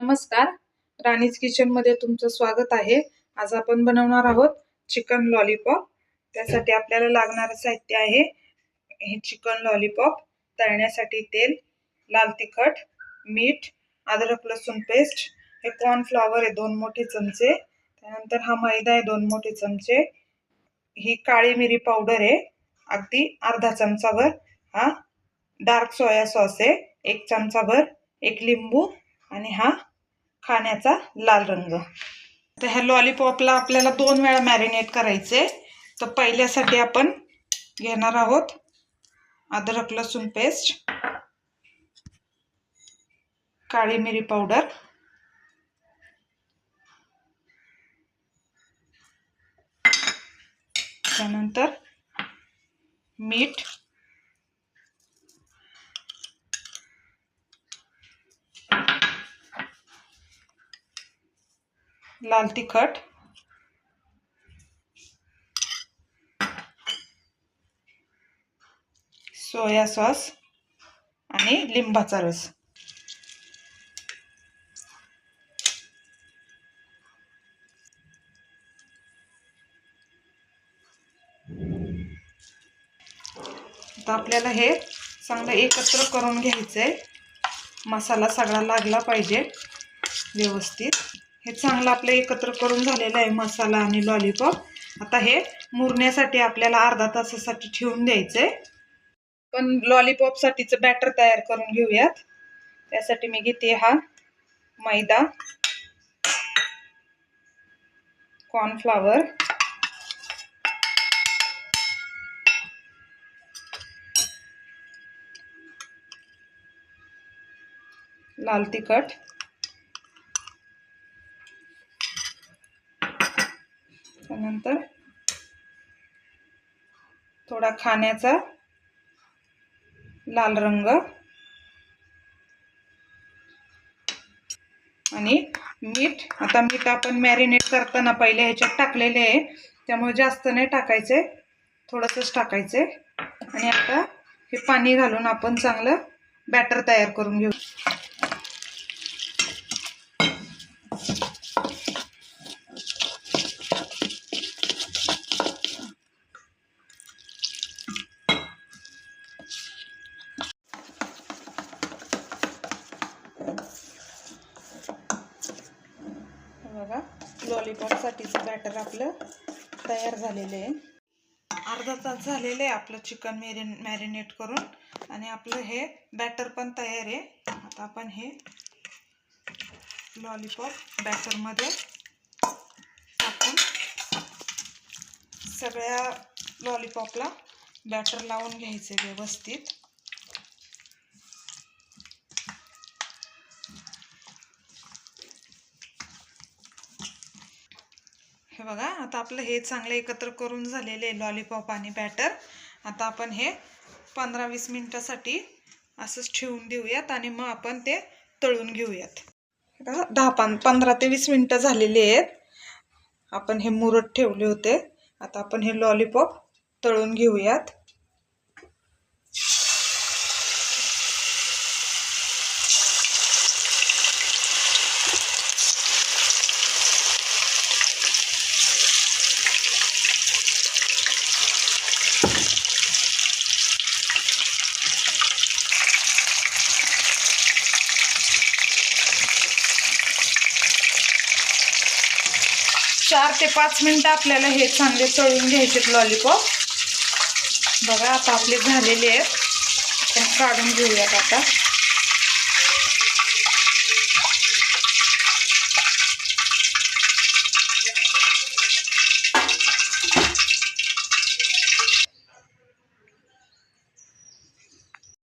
नमस्कार, राणीज किचन मध्ये तुमचं स्वागत आहे। आज आपण बनवणार आहोत चिकन लॉलीपॉप। त्यासाठी आपल्याला लागणारे साहित्य आहे हे चिकन लॉलीपॉप तळण्यासाठी तेल, लाल तिखट, मीठ, अद्रक लसूण पेस्ट, हे कॉर्न फ्लॉवर आहे 2 मोठे चमचे, त्यानंतर हा मैदा आहे 2 मोठे चमचे, ही काळी मिरी पावडर आहे अगदी अर्धा चमचाभर, हा डार्क सोया सॉस आहे 1 चमचाभर, एक लिंबू आणि हा खाण्याचा लाल रंग। तर ह्या लॉलीपॉपला आपल्याला 2 वेळा मॅरिनेट करायचे। तर पहिल्यासाठी आपण घेणार आहोत अद्रक लसूण पेस्ट, काळी मिरी पावडर, त्यानंतर मीठ, लाल तिखट, सोया सॉस आणि लिंबाचा रस। आता आपल्याला हे चांगलं एकत्र करून घ्यायचंय। मसाला सगळा लागला पाहिजे व्यवस्थित। हे चांगलं आपलं एकत्र करून झालेलं आहे मसाला आणि लॉलीपॉप। आता हे मुरण्यासाठी आपल्याला अर्धा तासासाठी ठेवून द्यायचंय। पण लॉलीपॉप साठीचं बॅटर तयार करून घेऊयात। त्यासाठी मी घेते हा मैदा, कॉर्न फ्लॉवर, लाल तिखट, त्यानंतर थोडा खाण्याचा लाल रंग आणि मीठ। आता मीठ आपण मॅरिनेट करताना पहिले ह्याच्यात टाकलेले आहे, त्यामुळे जास्त नाही टाकायचे, थोडंसंच टाकायचे। आणि आता हे पाणी घालून आपण चांगलं बॅटर तयार करून घेऊ। बघा, लॉलीपॉप साठीचं बॅटर आपलं तयार झालेलं आहे। अर्धा तास झालेलं आहे आपलं चिकन मॅरिनेट करून, आणि आपलं हे बॅटर पण तयार आहे। आता आपण हे लॉलीपॉप बॅटरमध्ये टाकून सगळ्या लॉलीपॉपला बॅटर लावून घ्यायचे व्यवस्थित। हे बघा, आता आपलं हे चांगलं एकत्र करून झालेले आहे लॉलीपॉप आणि बॅटर। आता आपण हे 15-20 मिनिटासाठी असंच ठेवून देऊयात आणि मग आपण ते तळून घेऊयात। 15 ते 20 मिनिटं झालेली आहेत। आपण हे मुरत ठेवले होते। आता आपण हे लॉलीपॉप तळून घेऊयात। चार ते 5 मिनिटं आपल्याला हे चांगले तळून घ्यायचे लॉलीपॉप। बघा, आता आपले झालेले आहेत, आपण काढून घेऊयात। आता